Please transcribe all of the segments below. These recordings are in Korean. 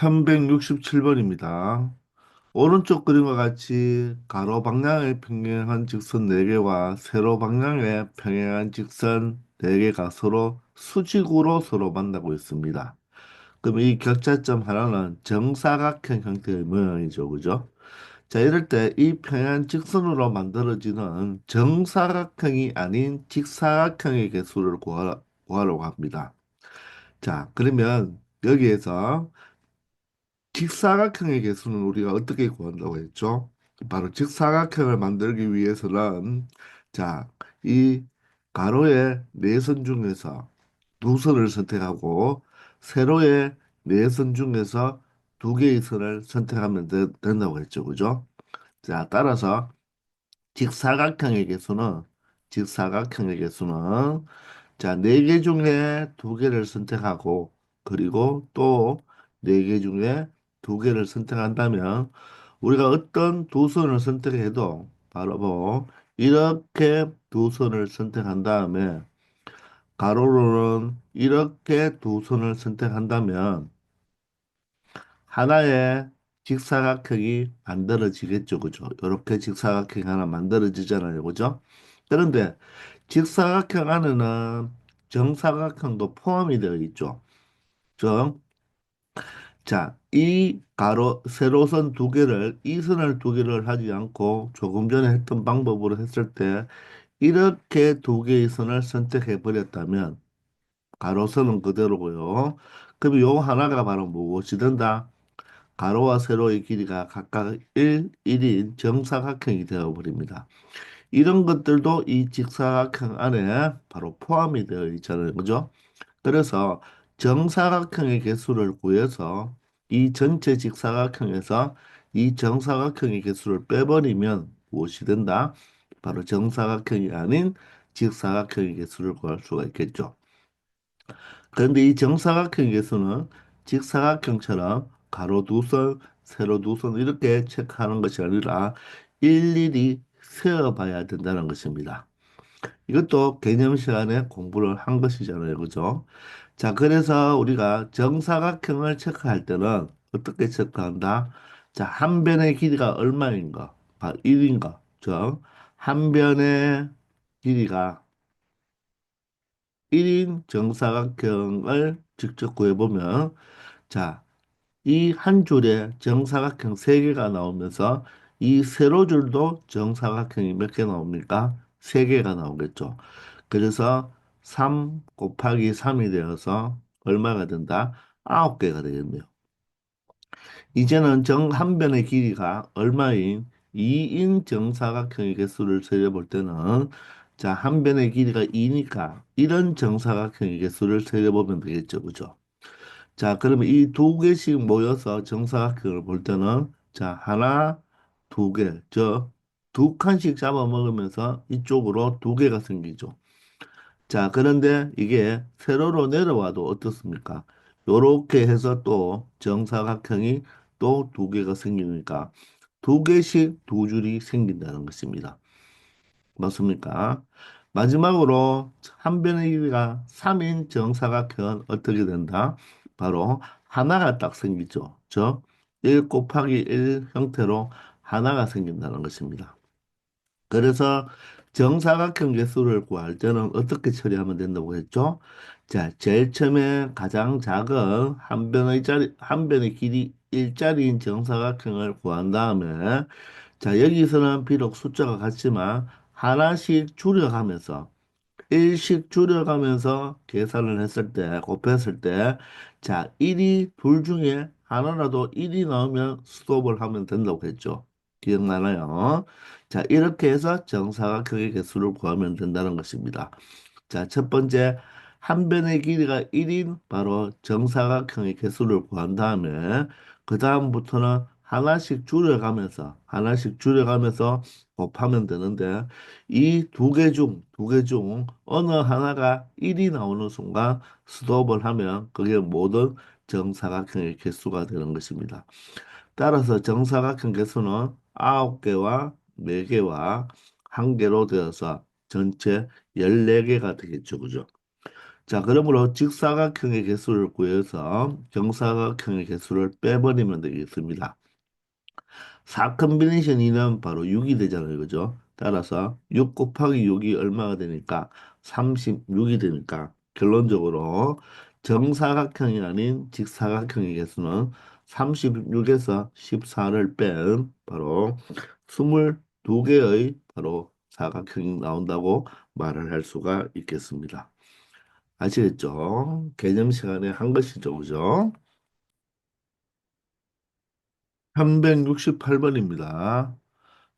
1167번입니다. 오른쪽 그림과 같이 가로 방향의 평행한 직선 4개와 세로 방향의 평행한 직선 4개가 서로 수직으로 만나고 있습니다. 그럼 이 격자점 하나는 정사각형 형태의 모양이죠. 그죠? 자, 이럴 때 이 평행한 직선으로 만들어지는 정사각형이 아닌 직사각형의 개수를 구하려고 합니다. 자, 그러면 여기에서 직사각형의 개수는 우리가 어떻게 구한다고 했죠? 바로 직사각형을 만들기 위해서는 자, 이 가로의 네 선 중에서 두 선을 선택하고 세로의 네 선 중에서 두 개의 선을 선택하면 된다고 했죠. 그죠? 자, 따라서 직사각형의 개수는 직사각형의 개수는 자, 네 개 중에 두 개를 선택하고 그리고 또 네 개 중에 두 개를 선택한다면 우리가 어떤 두 선을 선택해도 바로 뭐 이렇게 두 선을 선택한 다음에 가로로는 이렇게 두 선을 선택한다면 하나의 직사각형이 만들어지겠죠. 그죠? 이렇게 직사각형이 하나 만들어지잖아요. 그죠? 그런데 직사각형 안에는 정사각형도 포함이 되어 있죠. 정, 자, 이 세로선 두 개를, 이 선을 두 개를 하지 않고 조금 전에 했던 방법으로 했을 때 이렇게 두 개의 선을 선택해 버렸다면 가로선은 그대로고요. 그럼 요 하나가 바로 무엇이 된다? 가로와 세로의 길이가 각각 1인 정사각형이 되어버립니다. 이런 것들도 이 직사각형 안에 바로 포함이 되어 있잖아요. 그죠? 그래서 정사각형의 개수를 구해서 이 전체 직사각형에서 이 정사각형의 개수를 빼버리면 무엇이 된다? 바로 정사각형이 아닌 직사각형의 개수를 구할 수가 있겠죠. 그런데 이 정사각형 개수는 직사각형처럼 가로 두 선, 세로 두 선 이렇게 체크하는 것이 아니라 일일이 세어봐야 된다는 것입니다. 이것도 개념 시간에 공부를 한 것이잖아요. 그죠? 자, 그래서 우리가 정사각형을 체크할 때는 어떻게 체크한다? 자, 한 변의 길이가 얼마인가? 1인가? 한 변의 길이가 1인 정사각형을 직접 구해보면 자, 이 한 줄에 정사각형 세개가 나오면서 이 세로줄도 정사각형이 몇 개 나옵니까? 세개가 나오겠죠. 그래서 3 곱하기 3이 되어서 얼마가 된다? 9개가 되겠네요. 이제는 정 한 변의 길이가 얼마인 2인 정사각형의 개수를 세려볼 때는 자, 한 변의 길이가 2니까 이런 정사각형의 개수를 세려보면 되겠죠. 그죠? 자, 그러면 이 두 개씩 모여서 정사각형을 볼 때는 자, 하나, 두 개, 두 칸씩 잡아먹으면서 이쪽으로 두 개가 생기죠. 자, 그런데 이게 세로로 내려와도 어떻습니까? 요렇게 해서 또 정사각형이 또 두 개가 생기니까 두 개씩 두 줄이 생긴다는 것입니다. 맞습니까? 마지막으로 한 변의 길이가 3인 정사각형은 어떻게 된다? 바로 하나가 딱 생기죠. 1 곱하기 1 형태로 하나가 생긴다는 것입니다. 그래서 정사각형 개수를 구할 때는 어떻게 처리하면 된다고 했죠? 자, 제일 처음에 가장 작은 한 변의 길이 1짜리인 정사각형을 구한 다음에 자, 여기서는 비록 숫자가 같지만 하나씩 줄여가면서 일씩 줄여가면서 계산을 했을 때, 곱했을 때, 자, 1이 둘 중에 하나라도 1이 나오면 스톱을 하면 된다고 했죠. 기억나나요? 자, 이렇게 해서 정사각형의 개수를 구하면 된다는 것입니다. 자, 첫 번째, 한 변의 길이가 1인 바로 정사각형의 개수를 구한 다음에, 그 다음부터는 하나씩 줄여가면서 곱하면 되는데, 이 두 개 중 어느 하나가 1이 나오는 순간 스톱을 하면 그게 모든 정사각형의 개수가 되는 것입니다. 따라서 정사각형 개수는 9개와 4개와 1개로 되어서 전체 14개가 되겠죠. 그죠? 자, 그러므로 직사각형의 개수를 구해서 정사각형의 개수를 빼버리면 되겠습니다. 4 컨비네이션 2는 바로 6이 되잖아요. 그죠? 따라서 6 곱하기 6이 얼마가 되니까 36이 되니까 결론적으로 정사각형이 아닌 직사각형의 개수는 36에서 14를 뺀 바로 22개의 바로 사각형이 나온다고 말을 할 수가 있겠습니다. 아시겠죠? 개념 시간에 한 것이죠. 그죠? 368번입니다.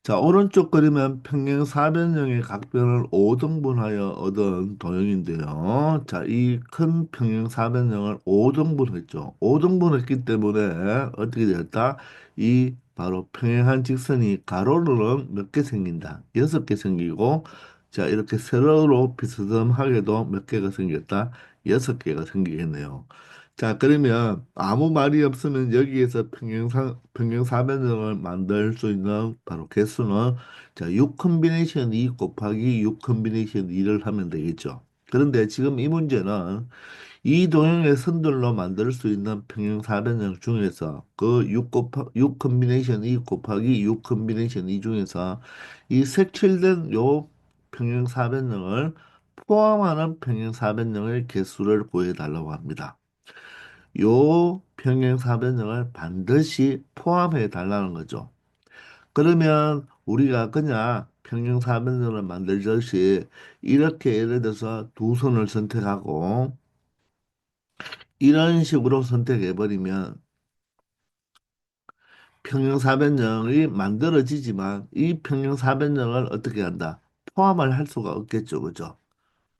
자, 오른쪽 그림은 평행 사변형의 각변을 5등분하여 얻은 도형인데요. 자, 이 큰 평행 사변형을 5등분했죠. 5등분했기 때문에 어떻게 되었다? 이 바로 평행한 직선이 가로로는 몇 개 생긴다? 6개 생기고, 자, 이렇게 세로로 비스듬하게도 몇 개가 생겼다? 6개가 생기겠네요. 자, 그러면 아무 말이 없으면 여기에서 평행사변형을 만들 수 있는 바로 개수는 자, 6 컨비네이션 2 곱하기 6 컨비네이션 2를 하면 되겠죠. 그런데 지금 이 문제는 이 도형의 선들로 만들 수 있는 평행사변형 중에서 그 6 컨비네이션 2 곱하기 6 컨비네이션 2 중에서 이 색칠된 요 평행사변형을 포함하는 평행사변형의 개수를 구해달라고 합니다. 요 평행사변형을 반드시 포함해 달라는 거죠. 그러면 우리가 그냥 평행사변형을 만들듯이 이렇게 예를 들어서 두 선을 선택하고 이런 식으로 선택해 버리면 평행사변형이 만들어지지만 이 평행사변형을 어떻게 한다? 포함을 할 수가 없겠죠. 그죠?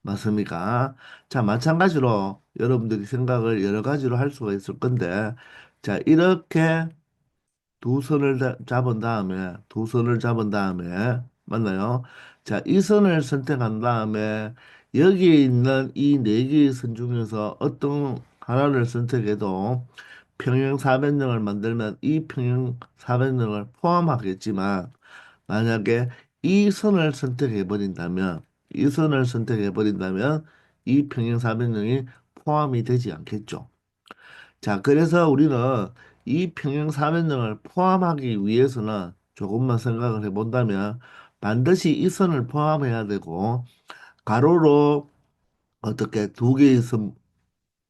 맞습니까? 자, 마찬가지로 여러분들이 생각을 여러 가지로 할 수가 있을 건데 자, 이렇게 두 선을 잡은 다음에 맞나요? 자, 이 선을 선택한 다음에 여기에 있는 이 네 개의 선 중에서 어떤 하나를 선택해도 평행사변형을 만들면 이 평행사변형을 포함하겠지만 만약에 이 선을 선택해 버린다면 이 평행사변형이 포함이 되지 않겠죠. 자, 그래서 우리는 이 평행사변형을 포함하기 위해서는 조금만 생각을 해본다면 반드시 이 선을 포함해야 되고 가로로 어떻게 두 개의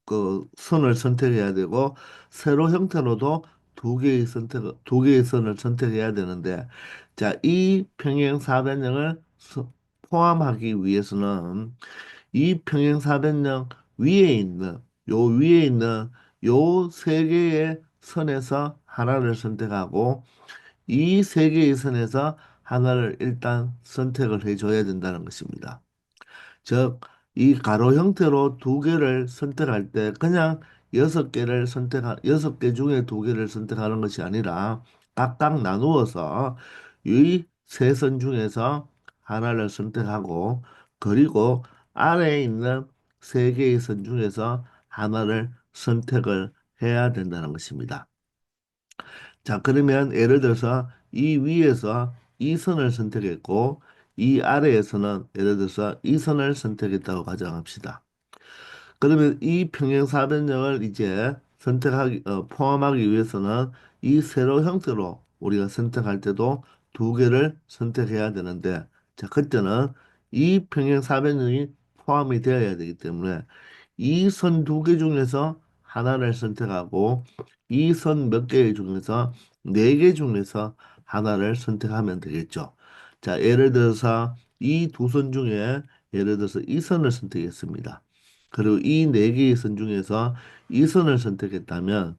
그 선을 선택해야 되고 세로 형태로도 두 개의 선을 선택해야 되는데 자, 이 평행사변형을 포함하기 위해서는 이 평행사변형 위에 있는 위에 있는 요 세 개의 선에서 하나를 선택하고 이 세 개의 선에서 하나를 일단 선택을 해줘야 된다는 것입니다. 즉, 이 가로 형태로 두 개를 선택할 때 그냥 여섯 개 중에 두 개를 선택하는 것이 아니라 각각 나누어서 이 세 선 중에서 하나를 선택하고 그리고 아래에 있는 세 개의 선 중에서 하나를 선택을 해야 된다는 것입니다. 자, 그러면 예를 들어서 이 위에서 이 선을 선택했고 이 아래에서는 예를 들어서 이 선을 선택했다고 가정합시다. 그러면 이 평행사변형을 이제 포함하기 위해서는 이 세로 형태로 우리가 선택할 때도 두 개를 선택해야 되는데, 자, 그때는 이 평행사변형이 포함이 되어야 되기 때문에 이 선 두 개 중에서 하나를 선택하고 이 선 몇 개 중에서 네 개 중에서 하나를 선택하면 되겠죠. 자, 예를 들어서 이 두 선 중에 예를 들어서 이 선을 선택했습니다. 그리고 이 네 개의 선 중에서 이 선을 선택했다면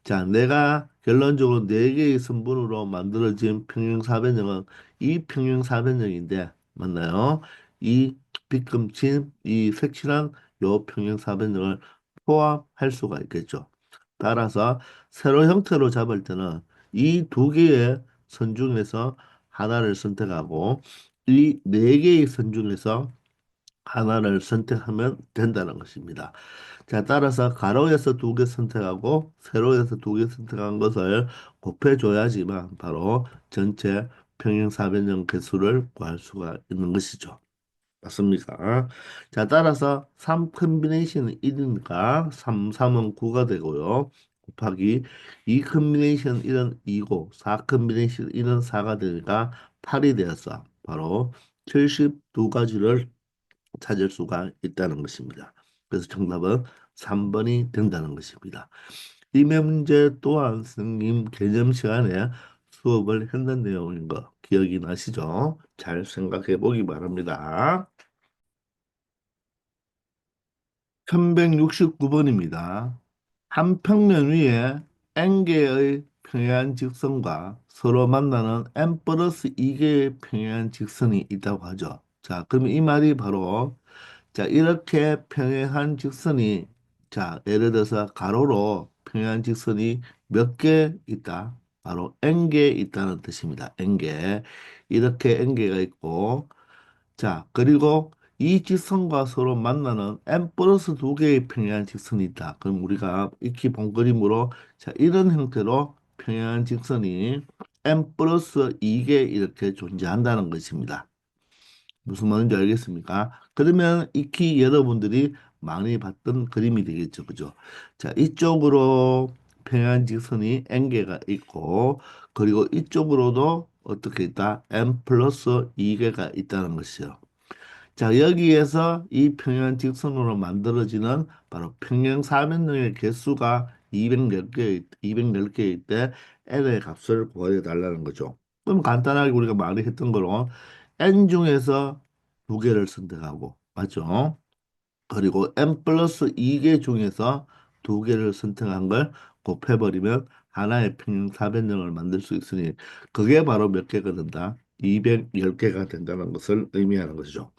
자, 내가 결론적으로 네 개의 선분으로 만들어진 평행사변형은 이 평행사변형인데 맞나요? 이 빗금친 이 색칠한 요 평행사변형을 포함할 수가 있겠죠. 따라서 세로 형태로 잡을 때는 이 두 개의 선 중에서 하나를 선택하고 이 네 개의 선 중에서 하나를 선택하면 된다는 것입니다. 자, 따라서 가로에서 두 개 선택하고 세로에서 두 개 선택한 것을 곱해줘야지만 바로 전체 평행사변형 개수를 구할 수가 있는 것이죠. 맞습니까? 자, 따라서 3 컨비네이션은 1이니까 3, 3은 9가 되고요. 곱하기 2 컨비네이션 1은 2고 4 컨비네이션 1은 4가 되니까 8이 되었어. 바로 72가지를 찾을 수가 있다는 것입니다. 그래서 정답은 3번이 된다는 것입니다. 이 문제 또한 선생님 개념 시간에 수업을 했는 내용인 거 기억이 나시죠? 잘 생각해 보기 바랍니다. 1169번입니다. 한 평면 위에 n개의 평행한 직선과 서로 만나는 n 플러스 2개의 평행한 직선이 있다고 하죠. 자, 그럼 이 말이 바로 자, 이렇게 평행한 직선이 자, 예를 들어서 가로로 평행한 직선이 몇 개 있다? 바로 n개 있다는 뜻입니다. n개. 이렇게 n개가 있고 자, 그리고 이 직선과 서로 만나는 n 플러스 두 개의 평행한 직선이 있다. 그럼 우리가 익히 본 그림으로 자, 이런 형태로 평행한 직선이 n 플러스 2개 이렇게 존재한다는 것입니다. 무슨 말인지 알겠습니까? 그러면 익히 여러분들이 많이 봤던 그림이 되겠죠. 그죠? 자, 이쪽으로 평행한 직선이 n개가 있고, 그리고 이쪽으로도 어떻게 있다? n 플러스 2개가 있다는 것이요. 자, 여기에서 이 평행 직선으로 만들어지는 바로 평행 사변형의 개수가 210개, 210개일 때 n의 값을 구해 달라는 거죠. 그럼 간단하게 우리가 많이 했던 거로 n 중에서 두 개를 선택하고, 맞죠? 그리고 n 플러스 2개 중에서 두 개를 선택한 걸 곱해버리면 하나의 평행 사변형을 만들 수 있으니 그게 바로 몇 개가 된다? 210개가 된다는 것을 의미하는 것이죠.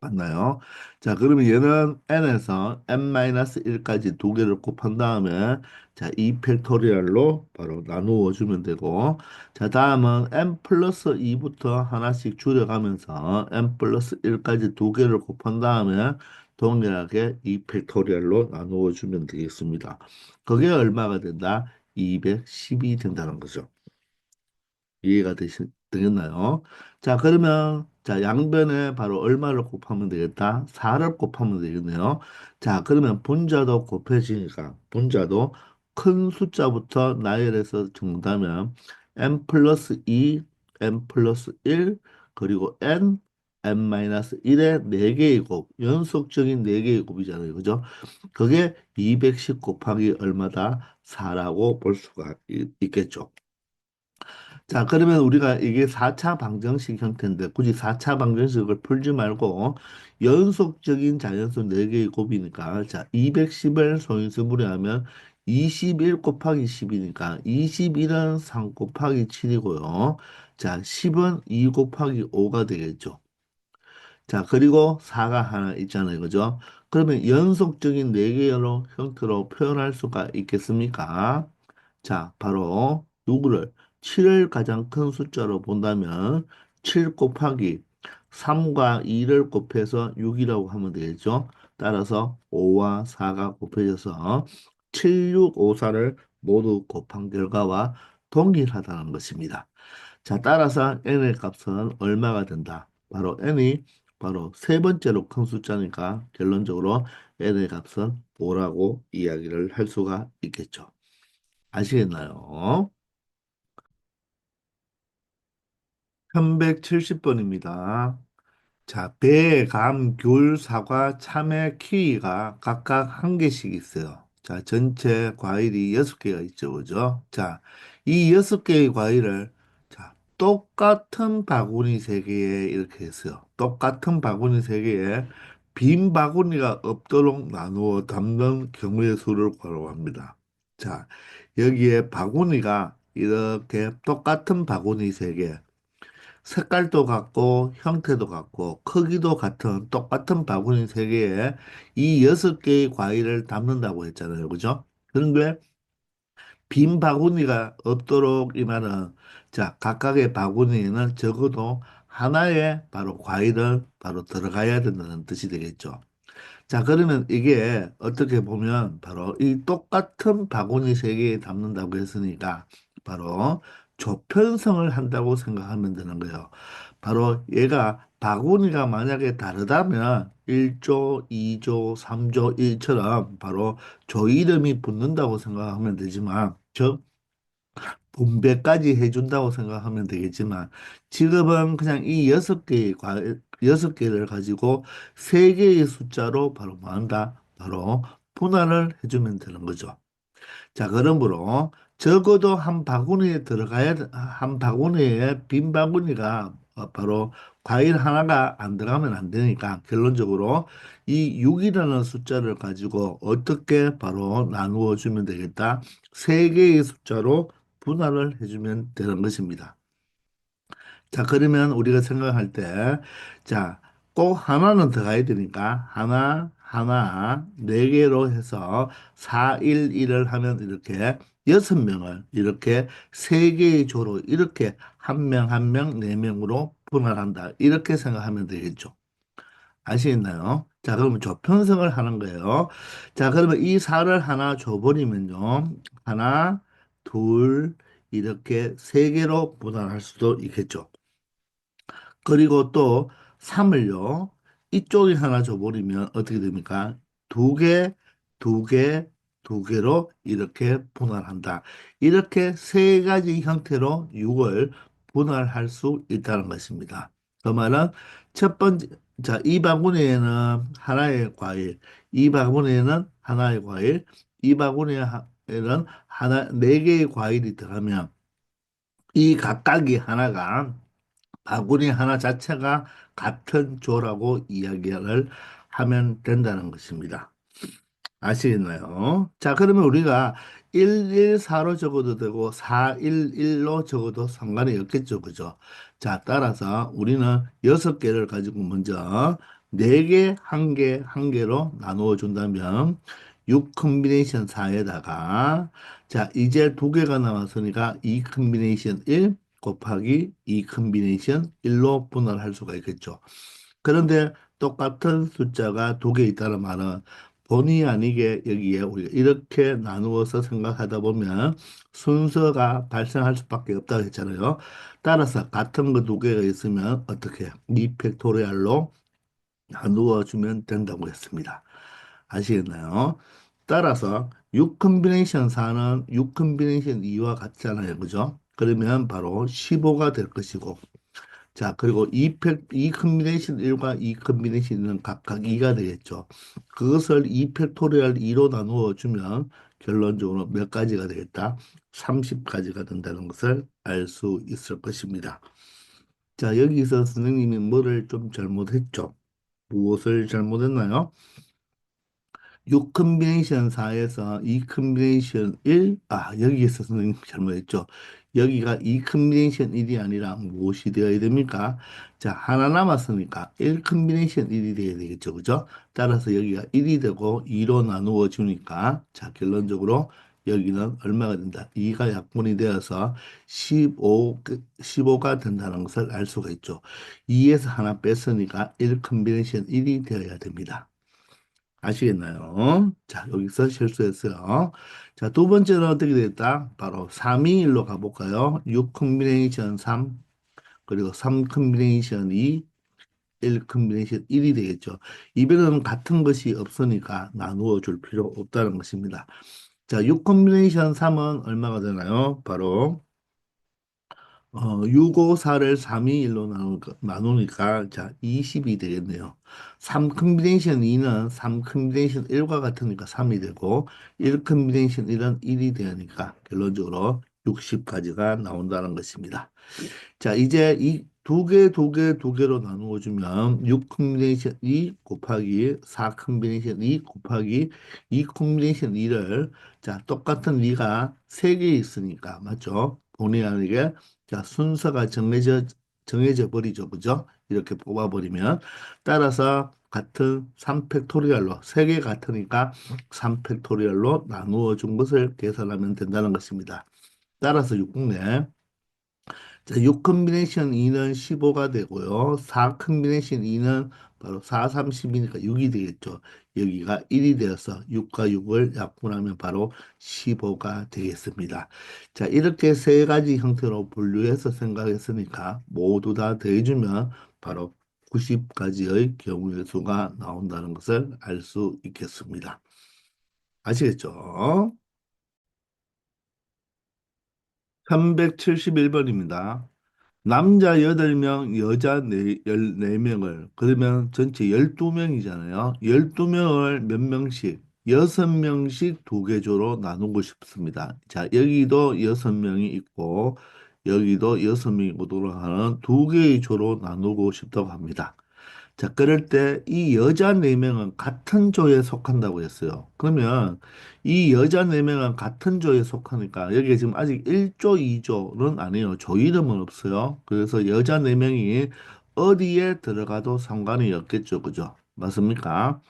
맞나요? 자, 그러면 얘는 n에서 n-1까지 두 개를 곱한 다음에 자, 2 팩토리얼로 바로 나누어 주면 되고 자, 다음은 n 플러스 2부터 하나씩 줄여가면서 n 플러스 1까지 두 개를 곱한 다음에 동일하게 2 팩토리얼로 나누어 주면 되겠습니다. 그게 얼마가 된다? 210이 된다는 거죠. 이해가 되겠나요? 자, 그러면, 자, 양변에 바로 얼마를 곱하면 되겠다? 4를 곱하면 되겠네요. 자, 그러면 분자도 곱해지니까, 분자도 큰 숫자부터 나열해서 적는다면, n 플러스 2, n 플러스 1, 그리고 n-1의 4개의 곱, 연속적인 4개의 곱이잖아요. 그죠? 그게 210 곱하기 얼마다? 4라고 볼 수가 있겠죠. 자, 그러면 우리가 이게 4차 방정식 형태인데 굳이 4차 방정식을 풀지 말고 연속적인 자연수 4개의 곱이니까 자, 210을 소인수분해 하면 21 곱하기 10이니까 21은 3 곱하기 7이고요. 자, 10은 2 곱하기 5가 되겠죠. 자, 그리고 4가 하나 있잖아요. 그죠? 그러면 연속적인 4개의 형태로 표현할 수가 있겠습니까? 자, 바로 누구를 7을 가장 큰 숫자로 본다면 7 곱하기 3과 2를 곱해서 6이라고 하면 되겠죠. 따라서 5와 4가 곱해져서 7, 6, 5, 4를 모두 곱한 결과와 동일하다는 것입니다. 자, 따라서 n의 값은 얼마가 된다? 바로 n이 바로 세 번째로 큰 숫자니까 결론적으로 n의 값은 5라고 이야기를 할 수가 있겠죠. 아시겠나요? 1170번입니다. 자, 배, 감, 귤, 사과, 참외, 키위가 각각 한 개씩 있어요. 자, 전체 과일이 6개가 있죠, 그죠? 자, 이 6개의 과일을 자, 똑같은 바구니 3개에 이렇게 했어요. 똑같은 바구니 3개에 빈 바구니가 없도록 나누어 담는 경우의 수를 구하랍니다. 자, 여기에 바구니가 이렇게 똑같은 바구니 3개, 색깔도 같고 형태도 같고 크기도 같은 똑같은 바구니 세 개에 이 6개의 과일을 담는다고 했잖아요. 그죠? 그런데 빈 바구니가 없도록 이 말은 자, 각각의 바구니에는 적어도 하나의 바로 과일은 바로 들어가야 된다는 뜻이 되겠죠. 자, 그러면 이게 어떻게 보면 바로 이 똑같은 바구니 세 개에 담는다고 했으니까 바로 조편성을 한다고 생각하면 되는 거예요. 바로 얘가 바구니가 만약에 다르다면 1조, 2조, 3조, 1처럼 바로 조 이름이 붙는다고 생각하면 되지만, 즉 분배까지 해준다고 생각하면 되겠지만, 지금은 그냥 이 6개의 6개를 가지고 3개의 숫자로 바로 뭐 한다? 바로 분할을 해주면 되는 거죠. 자, 그러므로 적어도 한 바구니에 한 바구니에 빈 바구니가 바로 과일 하나가 안 들어가면 안 되니까 결론적으로 이 6이라는 숫자를 가지고 어떻게 바로 나누어 주면 되겠다. 세 개의 숫자로 분할을 해주면 되는 것입니다. 자, 그러면 우리가 생각할 때, 자, 꼭 하나는 더 가야 되니까, 하나, 네 개로 해서 4, 1, 1을 하면 이렇게 6명을 이렇게 세 개의 조로 이렇게 한 명, 한 명, 네 명으로 분할한다. 이렇게 생각하면 되겠죠. 아시겠나요? 자, 그러면 조편성을 하는 거예요. 자, 그러면 이 4를 하나 줘버리면요. 하나, 둘, 이렇게 세 개로 분할할 수도 있겠죠. 그리고 또 3을요. 이쪽에 하나 줘버리면 어떻게 됩니까? 두 개, 두 개, 두 개로 이렇게 분할한다. 이렇게 세 가지 형태로 6을 분할할 수 있다는 것입니다. 그 말은 첫 번째, 자, 이 바구니에는 하나의 과일, 이 바구니에는 하나의 과일, 이 바구니에는 네 개의 과일이 들어가면 이 각각이 하나가 바구니 하나 자체가 같은 조라고 이야기를 하면 된다는 것입니다. 아시겠나요? 자, 그러면 우리가 114로 적어도 되고 411로 적어도 상관이 없겠죠. 그죠? 자, 따라서 우리는 6개를 가지고 먼저 4개, 1개, 1개로 나누어 준다면 6 컨비네이션 4에다가 자, 이제 2개가 남았으니까 2 컨비네이션 1 곱하기 2 컨비네이션 1로 분할할 수가 있겠죠. 그런데 똑같은 숫자가 2개 있다는 말은 본의 아니게 여기에 우리가 이렇게 나누어서 생각하다 보면 순서가 발생할 수밖에 없다고 했잖아요. 따라서 같은 거 2개가 있으면 어떻게 2 팩토리얼로 나누어 주면 된다고 했습니다. 아시겠나요? 따라서 6 컨비네이션 4는 6 컨비네이션 2와 같잖아요. 그죠? 그러면 바로 15가 될 것이고 자, 그리고 이 컨비네이션 1과 이 컨비네이션 2는 각각 2가 되겠죠. 그것을 2 팩토리얼 2로 나누어 주면 결론적으로 몇 가지가 되겠다? 30가지가 된다는 것을 알 수 있을 것입니다. 자, 여기서 선생님이 뭐를 좀 잘못했죠? 무엇을 잘못했나요? 6 컨비네이션 4에서 2 컨비네이션 1, 여기에서 선생님 잘못했죠. 여기가 2 컨비네이션 1이 아니라 무엇이 되어야 됩니까? 자, 하나 남았으니까 1 컨비네이션 1이 되어야 되겠죠. 그죠? 따라서 여기가 1이 되고 2로 나누어 주니까, 자, 결론적으로 여기는 얼마가 된다? 2가 약분이 되어서 15가 된다는 것을 알 수가 있죠. 2에서 하나 뺐으니까 1 컨비네이션 1이 되어야 됩니다. 아시겠나요? 자, 여기서 실수했어요. 자, 두 번째는 어떻게 됐다? 바로 321로 가볼까요? 6 컨비네이션 3, 그리고 3 컨비네이션 2, 1 컨비네이션 1이 되겠죠. 이별은 같은 것이 없으니까 나누어 줄 필요 없다는 것입니다. 자, 6 컨비네이션 3은 얼마가 되나요? 바로 654를 321로 나누니까, 자, 20이 되겠네요. 3 컨비네이션 2는 3 컨비네이션 1과 같으니까 3이 되고, 1 컨비네이션 1은 1이 되니까, 결론적으로 60까지가 나온다는 것입니다. 자, 이제 이 두 개로 나누어 주면 6 컨비네이션 2 곱하기 4 컨비네이션 2 곱하기 2 컨비네이션 2를 자, 똑같은 리가 세 개 있으니까 맞죠? 본의 아니게 자, 순서가 정해져 버리죠. 그죠? 이렇게 뽑아 버리면 따라서 같은 3 팩토리얼로 세 개 같으니까 3 팩토리얼로 나누어 준 것을 계산하면 된다는 것입니다. 따라서 6분의 자, 6 컨비네이션 2는 15가 되고요. 4 컨비네이션 2는 바로 4, 30이니까 6이 되겠죠. 여기가 1이 되어서 6과 6을 약분하면 바로 15가 되겠습니다. 자, 이렇게 세 가지 형태로 분류해서 생각했으니까 모두 다 더해주면 바로 90가지의 경우의 수가 나온다는 것을 알 수 있겠습니다. 아시겠죠? 371번입니다. 남자 8명, 여자 14명을, 그러면 전체 12명이잖아요. 12명을 몇 명씩, 6명씩 두 개조로 나누고 싶습니다. 자, 여기도 6명이 있고, 여기도 6명이 오도록 하는 두 개의 조로 나누고 싶다고 합니다. 자, 그럴 때 이 여자 네명은 같은 조에 속한다고 했어요. 그러면 이 여자 네명은 같은 조에 속하니까 여기에 지금 아직 1조, 2조는 아니에요. 조 이름은 없어요. 그래서 여자 네명이 어디에 들어가도 상관이 없겠죠. 그죠? 맞습니까?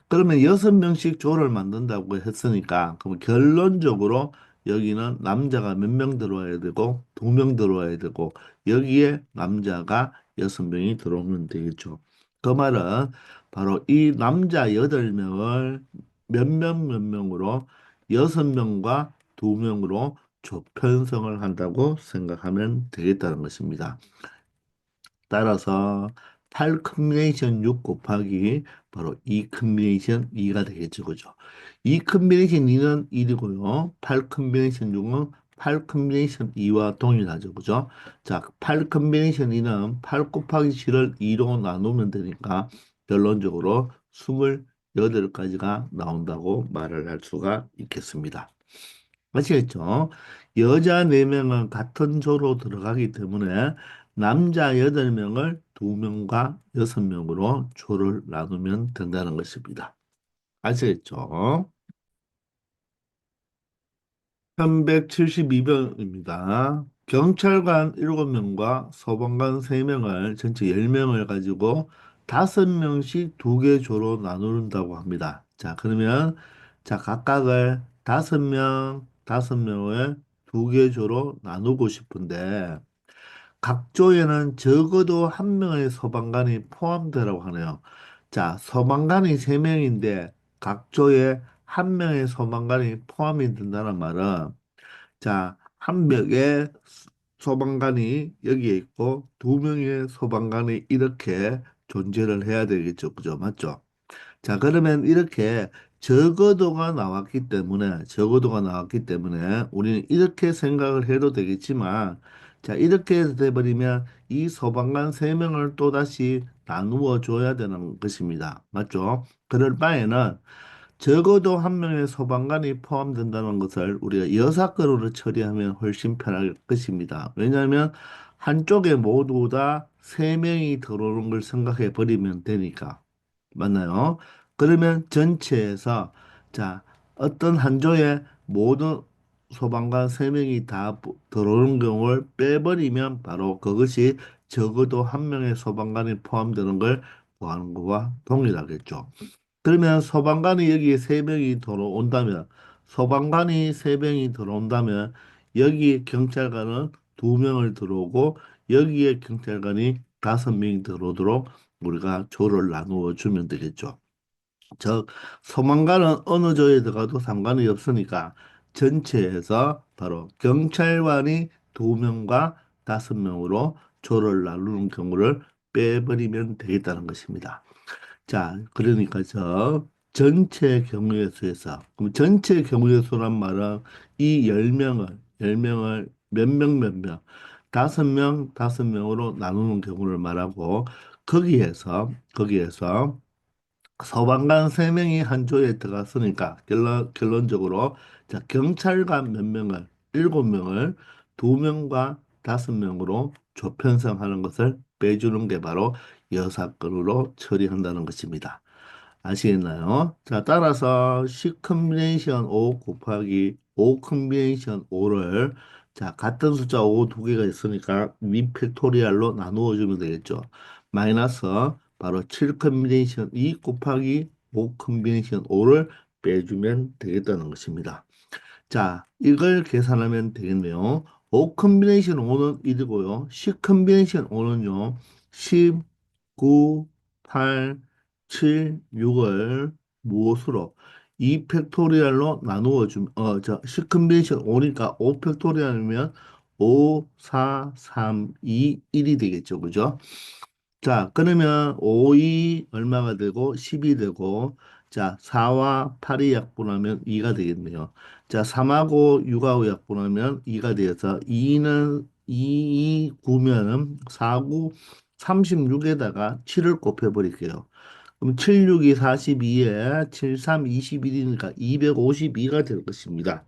그러면 6명씩 조를 만든다고 했으니까 그럼 결론적으로 여기는 남자가 몇 명 들어와야 되고 2명 들어와야 되고 여기에 남자가 6명이 들어오면 되겠죠. 그 말은 바로 이 남자 8명을 몇 명으로 6명과 2명으로 조편성을 한다고 생각하면 되겠다는 것입니다. 따라서 8 컨비네이션 6 곱하기 바로 2 컨비네이션 2가 되겠죠. 그죠? 2 컨비네이션 2는 1이고요. 8 컨비네이션 6은 8 컨비네이션 2와 동일하죠. 그죠? 자, 8 컨비네이션 2는 8 곱하기 7을 2로 나누면 되니까 결론적으로 28가지가 나온다고 말을 할 수가 있겠습니다. 아시겠죠? 여자 4명은 같은 조로 들어가기 때문에 남자 8명을 2명과 6명으로 조를 나누면 된다는 것입니다. 아시겠죠? 372번입니다. 경찰관 7명과 소방관 3명을 전체 10명을 가지고 5명씩 두 개 조로 나누는다고 합니다. 자, 그러면 자, 각각을 5명, 5명을 두 개 조로 나누고 싶은데 각 조에는 적어도 한 명의 소방관이 포함되라고 하네요. 자, 소방관이 3명인데 각 조에 한 명의 소방관이 포함이 된다는 말은 자, 한 명의 소방관이 여기에 있고 2명의 소방관이 이렇게 존재를 해야 되겠죠. 그죠? 맞죠? 자, 그러면 이렇게 적어도가 나왔기 때문에 우리는 이렇게 생각을 해도 되겠지만, 자, 이렇게 돼버리면 이 소방관 3명을 또다시 나누어 줘야 되는 것입니다. 맞죠? 그럴 바에는 적어도 한 명의 소방관이 포함된다는 것을 우리가 여사건으로 처리하면 훨씬 편할 것입니다. 왜냐하면 한쪽에 모두 다 3명이 들어오는 걸 생각해 버리면 되니까. 맞나요? 그러면 전체에서 자, 어떤 한 조에 모든 소방관 3명이 다 들어오는 경우를 빼버리면 바로 그것이 적어도 한 명의 소방관이 포함되는 걸 구하는 것과 동일하겠죠. 그러면 소방관이 여기에 3명이 들어온다면 소방관이 3명이 들어온다면 여기 경찰관은 2명을 들어오고 여기에 경찰관이 5명이 들어오도록 우리가 조를 나누어 주면 되겠죠. 즉 소방관은 어느 조에 들어가도 상관이 없으니까 전체에서 바로 경찰관이 2명과 5명으로 조를 나누는 경우를 빼버리면 되겠다는 것입니다. 자, 그러니까 저 전체 경우의 수에서 그럼 전체 경우의 수란 말은 이 10명을 몇 명, 5명, 5명으로 나누는 경우를 말하고 거기에서 소방관 3명이 한 조에 들어갔으니까 결론적으로 자, 경찰관 몇 명을 7명을 2명과 5명으로 조편성하는 것을 빼주는 게 바로 여사건으로 처리한다는 것입니다. 아시겠나요? 자, 따라서 C 컨비네이션 5 곱하기 5 컨비네이션 5를 자, 같은 숫자 5 두 개가 있으니까 위 팩토리얼로 나누어 주면 되겠죠. 마이너스 바로 7 컨비네이션 2 곱하기 5 컨비네이션 5를 빼주면 되겠다는 것입니다. 자, 이걸 계산하면 되겠네요. 5 컨비네이션 5는 1이고요. 10 컨비네이션 5는요. 10, 9, 8, 7, 6을 무엇으로? 2 팩토리얼로 나누어 주면, 10 컨비네이션 5니까 5 팩토리얼이면 5, 4, 3, 2, 1이 되겠죠. 그죠? 자, 그러면 5이 얼마가 되고 10이 되고 자, 4와 8이 약분하면 2가 되겠네요. 자, 3하고 6하고 약분하면 2가 되어서 2는 2, 9면은 4, 9, 36에다가 7을 곱해 버릴게요. 그럼 7, 6이 42에 7, 3, 21이니까 252가 될 것입니다.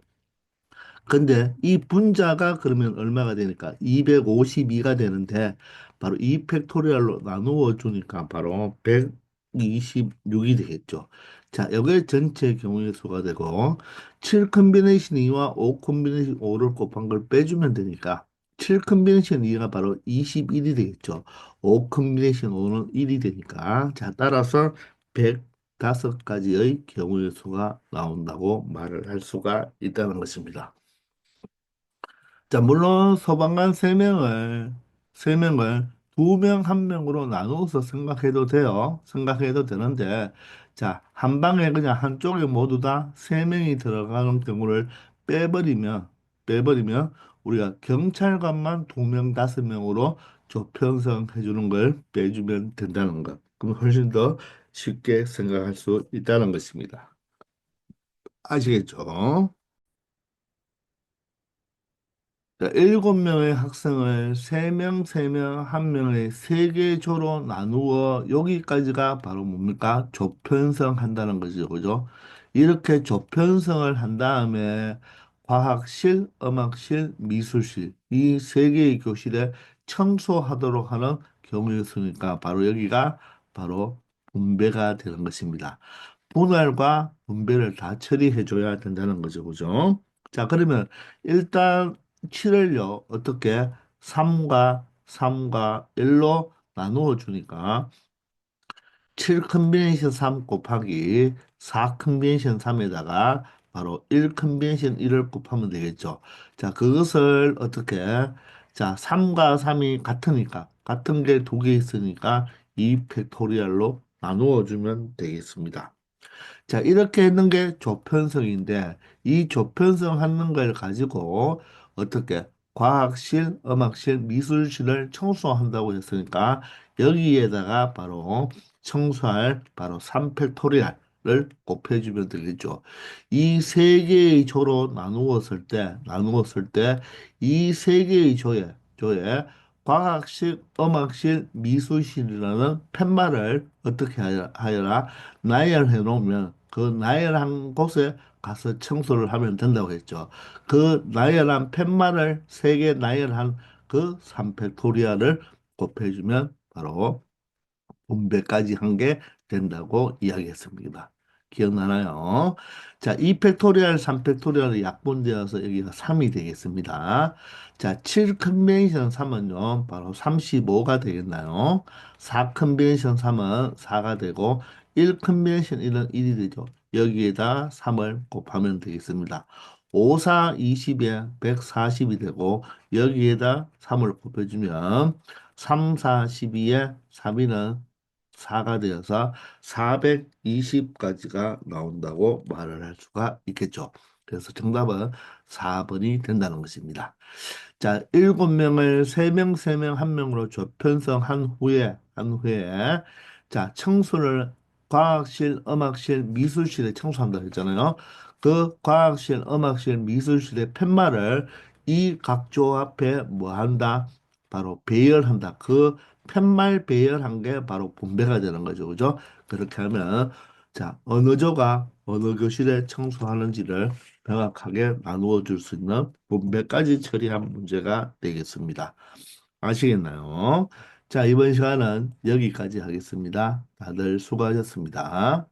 근데 이 분자가 그러면 얼마가 되니까 252가 되는데 바로 이 팩토리얼로 나누어 주니까 바로 126이 되겠죠. 자, 여기 전체 경우의 수가 되고 7 컨비네이션 2와 5 컨비네이션 5를 곱한 걸 빼주면 되니까 7 컨비네이션 2가 바로 21이 되겠죠. 5 컨비네이션 5는 1이 되니까 자, 따라서 105가지의 경우의 수가 나온다고 말을 할 수가 있다는 것입니다. 자, 물론 소방관 세명을 두 명, 한 명으로 나누어서 생각해도 돼요. 생각해도 되는데, 자, 한 방에 그냥 한쪽에 모두 다 세 명이 들어가는 경우를 빼버리면, 우리가 경찰관만 두 명, 다섯 명으로 조편성 해주는 걸 빼주면 된다는 것. 그럼 훨씬 더 쉽게 생각할 수 있다는 것입니다. 아시겠죠? 자, 7명의 학생을 3명, 3명, 한 명의 3개 조로 나누어 여기까지가 바로 뭡니까? 조편성 한다는 거죠. 그죠? 이렇게 조편성을 한 다음에 과학실, 음악실, 미술실 이 3개의 교실에 청소하도록 하는 경우였으니까 바로 여기가 바로 분배가 되는 것입니다. 분할과 분배를 다 처리해줘야 된다는 거죠. 그죠? 자, 그러면 일단 7을요, 어떻게 3과 1로 나누어 주니까 7 컨비네이션 3 곱하기 4 컨비네이션 3에다가 바로 1 컨비네이션 1을 곱하면 되겠죠. 자, 그것을 어떻게, 자, 3과 3이 같으니까, 같은 게 두 개 있으니까 2 팩토리얼로 나누어 주면 되겠습니다. 자, 이렇게 했는 게 조편성인데, 이 조편성 하는 걸 가지고 어떻게 과학실, 음악실, 미술실을 청소한다고 했으니까 여기에다가 바로 청소할 바로 3팩토리얼을 곱해주면 되겠죠. 이 세 개의 조로 나누었을 때, 이 세 개의 조에 과학실, 음악실, 미술실이라는 팻말을 어떻게 하여라? 나열해 놓으면 그 나열한 곳에 가서 청소를 하면 된다고 했죠. 그 나열한 팻말을 세 개 나열한 그 3팩토리아를 곱해주면 바로 분배까지 한 게 된다고 이야기했습니다. 기억나나요? 자, 2팩토리얼, 3팩토리얼이 약분되어서 여기가 3이 되겠습니다. 자, 7 컨벤션 3은요, 바로 35가 되겠나요? 4 컨벤션 3은 4가 되고, 1 컨벤션 1은 1이 되죠. 여기에다 3을 곱하면 되겠습니다. 5, 4, 20에 140이 되고, 여기에다 3을 곱해주면 3, 4, 12에 3이는 4가 되어서 420까지가 나온다고 말을 할 수가 있겠죠. 그래서 정답은 4번이 된다는 것입니다. 자, 7명을 3명, 3명, 한명으로 조편성한 후에, 자, 청소를 과학실, 음악실, 미술실에 청소한다 했잖아요. 그 과학실, 음악실, 미술실의 팻말을 이 각조 앞에 뭐 한다? 바로 배열한다. 그 팻말 배열한 게 바로 분배가 되는 거죠. 그죠? 그렇게 하면, 자, 어느 조가 어느 교실에 청소하는지를 명확하게 나누어 줄 수 있는 분배까지 처리한 문제가 되겠습니다. 아시겠나요? 자, 이번 시간은 여기까지 하겠습니다. 다들 수고하셨습니다.